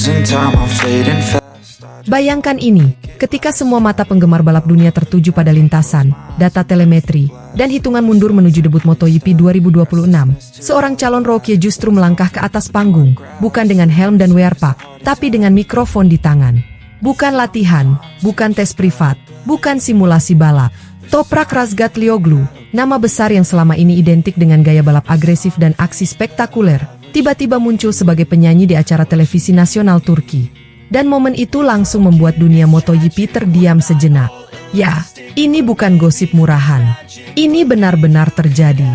losing time, I'm fading fast. Bayangkan ini, ketika semua mata penggemar balap dunia tertuju pada lintasan, data telemetri, dan hitungan mundur menuju debut MotoGP 2026, seorang calon rookie justru melangkah ke atas panggung, bukan dengan helm dan wear pack, tapi dengan mikrofon di tangan. Bukan latihan, bukan tes privat, bukan simulasi balap. Toprak Razgatlioglu, nama besar yang selama ini identik dengan gaya balap agresif dan aksi spektakuler, tiba-tiba muncul sebagai penyanyi di acara televisi nasional Turki. Dan momen itu langsung membuat dunia MotoGP terdiam sejenak. Ya, ini bukan gosip murahan. Ini benar-benar terjadi.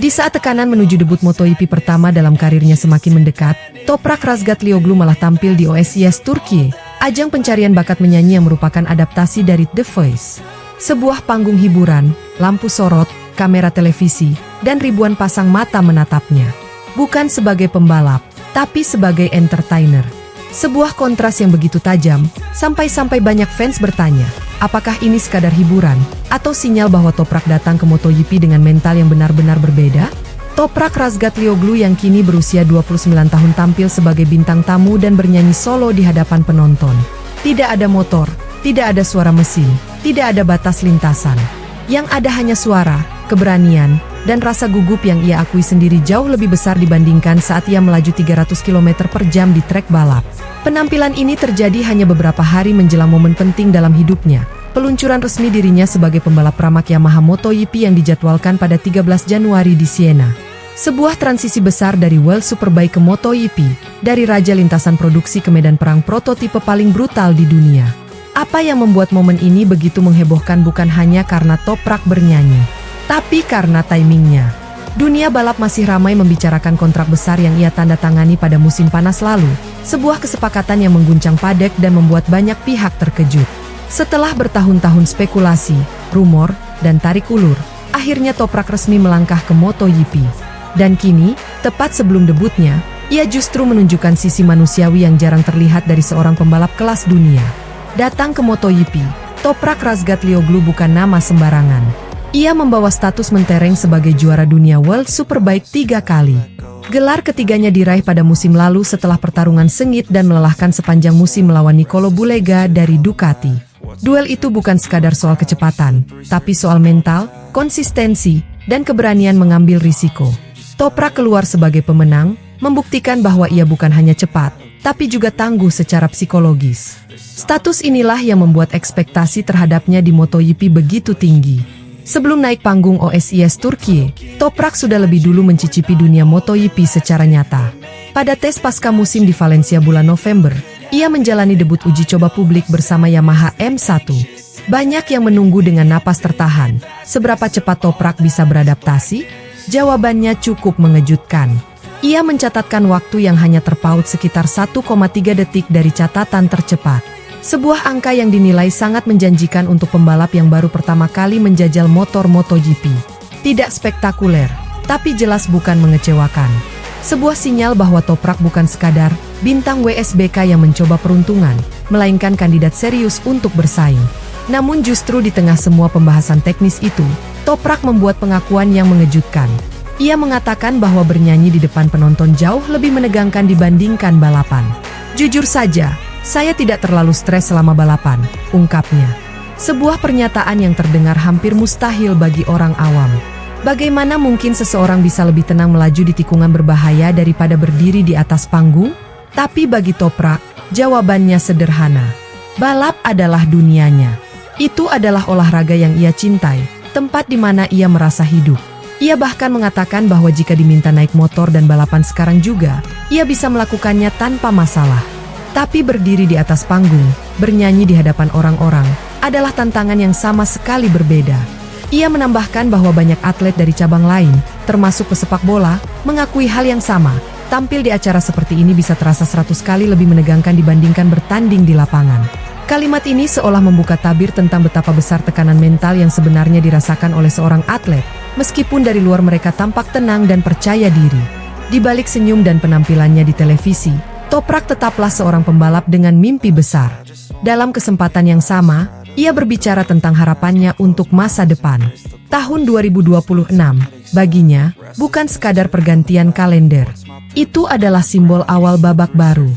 Di saat tekanan menuju debut MotoGP pertama dalam karirnya semakin mendekat, Toprak Razgatlioglu malah tampil di OSIS Turki, ajang pencarian bakat menyanyi yang merupakan adaptasi dari The Voice. Sebuah panggung hiburan, lampu sorot, kamera televisi, dan ribuan pasang mata menatapnya. Bukan sebagai pembalap, tapi sebagai entertainer. Sebuah kontras yang begitu tajam, sampai-sampai banyak fans bertanya, apakah ini sekadar hiburan, atau sinyal bahwa Toprak datang ke MotoGP dengan mental yang benar-benar berbeda? Toprak Razgatlioglu yang kini berusia 29 tahun tampil sebagai bintang tamu dan bernyanyi solo di hadapan penonton. Tidak ada motor, tidak ada suara mesin, tidak ada batas lintasan. Yang ada hanya suara, keberanian, dan rasa gugup yang ia akui sendiri jauh lebih besar dibandingkan saat ia melaju 300 km per jam di trek balap. Penampilan ini terjadi hanya beberapa hari menjelang momen penting dalam hidupnya, peluncuran resmi dirinya sebagai pembalap pramak Yamaha MotoGP yang dijadwalkan pada 13 Januari di Siena. Sebuah transisi besar dari World Superbike ke MotoGP, dari raja lintasan produksi ke medan perang prototipe paling brutal di dunia. Apa yang membuat momen ini begitu menghebohkan bukan hanya karena Toprak bernyanyi, tapi karena timingnya. Dunia balap masih ramai membicarakan kontrak besar yang ia tanda tangani pada musim panas lalu, sebuah kesepakatan yang mengguncang paddock dan membuat banyak pihak terkejut. Setelah bertahun-tahun spekulasi, rumor, dan tarik ulur, akhirnya Toprak resmi melangkah ke MotoGP. Dan kini, tepat sebelum debutnya, ia justru menunjukkan sisi manusiawi yang jarang terlihat dari seorang pembalap kelas dunia. Datang ke MotoGP, Toprak Razgatlioglu bukan nama sembarangan. Ia membawa status mentereng sebagai juara dunia World Superbike 3 kali. Gelar ketiganya diraih pada musim lalu setelah pertarungan sengit dan melelahkan sepanjang musim melawan Nicolo Bulega dari Ducati. Duel itu bukan sekadar soal kecepatan, tapi soal mental, konsistensi, dan keberanian mengambil risiko. Toprak keluar sebagai pemenang, membuktikan bahwa ia bukan hanya cepat, tapi juga tangguh secara psikologis. Status inilah yang membuat ekspektasi terhadapnya di MotoGP begitu tinggi. Sebelum naik panggung OSIS Turki, Toprak sudah lebih dulu mencicipi dunia MotoGP secara nyata. Pada tes pasca musim di Valencia bulan November, ia menjalani debut uji coba publik bersama Yamaha M1. Banyak yang menunggu dengan napas tertahan. Seberapa cepat Toprak bisa beradaptasi? Jawabannya cukup mengejutkan. Ia mencatatkan waktu yang hanya terpaut sekitar 1,3 detik dari catatan tercepat. Sebuah angka yang dinilai sangat menjanjikan untuk pembalap yang baru pertama kali menjajal motor MotoGP. Tidak spektakuler, tapi jelas bukan mengecewakan. Sebuah sinyal bahwa Toprak bukan sekadar bintang WSBK yang mencoba peruntungan, melainkan kandidat serius untuk bersaing. Namun justru di tengah semua pembahasan teknis itu, Toprak membuat pengakuan yang mengejutkan. Ia mengatakan bahwa bernyanyi di depan penonton jauh lebih menegangkan dibandingkan balapan. Jujur saja, saya tidak terlalu stres selama balapan, ungkapnya. Sebuah pernyataan yang terdengar hampir mustahil bagi orang awam. Bagaimana mungkin seseorang bisa lebih tenang melaju di tikungan berbahaya daripada berdiri di atas panggung? Tapi bagi Toprak, jawabannya sederhana. Balap adalah dunianya. Itu adalah olahraga yang ia cintai, tempat di mana ia merasa hidup. Ia bahkan mengatakan bahwa jika diminta naik motor dan balapan sekarang juga, ia bisa melakukannya tanpa masalah. Tapi berdiri di atas panggung, bernyanyi di hadapan orang-orang, adalah tantangan yang sama sekali berbeda. Ia menambahkan bahwa banyak atlet dari cabang lain, termasuk pesepak bola, mengakui hal yang sama. Tampil di acara seperti ini bisa terasa 100 kali lebih menegangkan dibandingkan bertanding di lapangan. Kalimat ini seolah membuka tabir tentang betapa besar tekanan mental yang sebenarnya dirasakan oleh seorang atlet, meskipun dari luar mereka tampak tenang dan percaya diri. Di balik senyum dan penampilannya di televisi, Toprak tetaplah seorang pembalap dengan mimpi besar. Dalam kesempatan yang sama, ia berbicara tentang harapannya untuk masa depan. Tahun 2026, baginya, bukan sekadar pergantian kalender. Itu adalah simbol awal babak baru.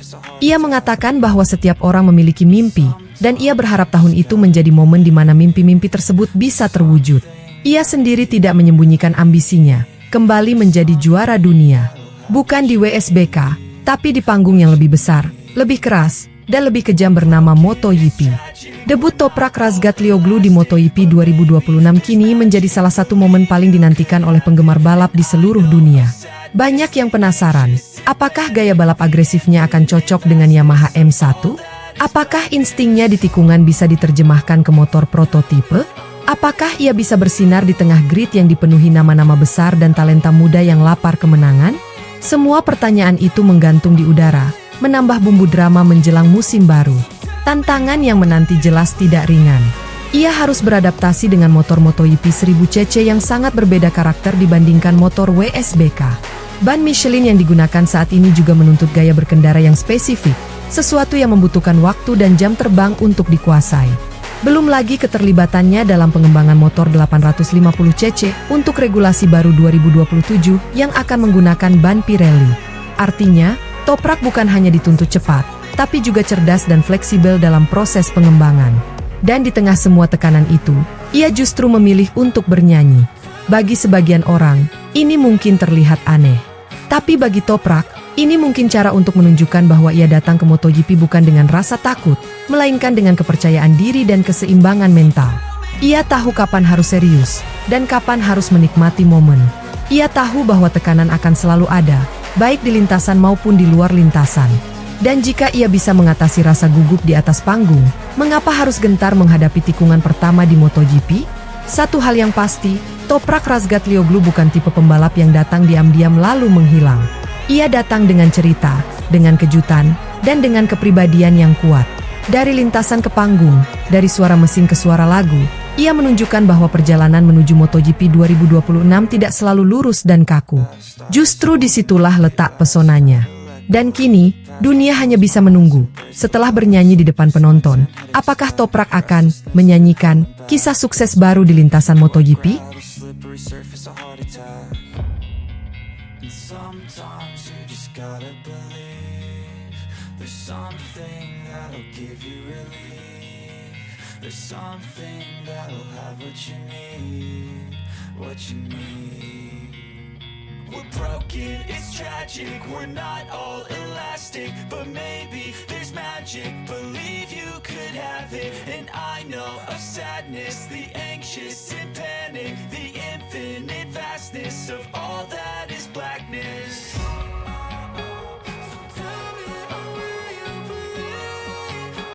Ia mengatakan bahwa setiap orang memiliki mimpi, dan ia berharap tahun itu menjadi momen di mana mimpi-mimpi tersebut bisa terwujud. Ia sendiri tidak menyembunyikan ambisinya, kembali menjadi juara dunia. Bukan di WSBK, tapi di panggung yang lebih besar, lebih keras, dan lebih kejam bernama MotoGP. Debut Toprak Razgatlioglu di MotoGP 2026 kini menjadi salah satu momen paling dinantikan oleh penggemar balap di seluruh dunia. Banyak yang penasaran, apakah gaya balap agresifnya akan cocok dengan Yamaha M1? Apakah instingnya di tikungan bisa diterjemahkan ke motor prototipe? Apakah ia bisa bersinar di tengah grid yang dipenuhi nama-nama besar dan talenta muda yang lapar kemenangan? Semua pertanyaan itu menggantung di udara, menambah bumbu drama menjelang musim baru. Tantangan yang menanti jelas tidak ringan. Ia harus beradaptasi dengan motor MotoGP 1000cc yang sangat berbeda karakter dibandingkan motor WSBK. Ban Michelin yang digunakan saat ini juga menuntut gaya berkendara yang spesifik, sesuatu yang membutuhkan waktu dan jam terbang untuk dikuasai. Belum lagi keterlibatannya dalam pengembangan motor 850cc untuk regulasi baru 2027 yang akan menggunakan ban Pirelli. Artinya, Toprak bukan hanya dituntut cepat, tapi juga cerdas dan fleksibel dalam proses pengembangan. Dan di tengah semua tekanan itu, ia justru memilih untuk bernyanyi. Bagi sebagian orang, ini mungkin terlihat aneh. Tapi bagi Toprak, ini mungkin cara untuk menunjukkan bahwa ia datang ke MotoGP bukan dengan rasa takut, melainkan dengan kepercayaan diri dan keseimbangan mental. Ia tahu kapan harus serius, dan kapan harus menikmati momen. Ia tahu bahwa tekanan akan selalu ada, baik di lintasan maupun di luar lintasan. Dan jika ia bisa mengatasi rasa gugup di atas panggung, mengapa harus gentar menghadapi tikungan pertama di MotoGP? Satu hal yang pasti, Toprak Razgatlioglu bukan tipe pembalap yang datang diam-diam lalu menghilang. Ia datang dengan cerita, dengan kejutan, dan dengan kepribadian yang kuat. Dari lintasan ke panggung, dari suara mesin ke suara lagu, ia menunjukkan bahwa perjalanan menuju MotoGP 2026 tidak selalu lurus dan kaku. Justru disitulah letak pesonanya. Dan kini, dunia hanya bisa menunggu. Setelah bernyanyi di depan penonton, apakah Toprak akan menyanyikan kisah sukses baru di lintasan MotoGP? We're broken, it's tragic, we're not all elastic, but maybe there's magic, believe you could have it, and I know of sadness, the anxious and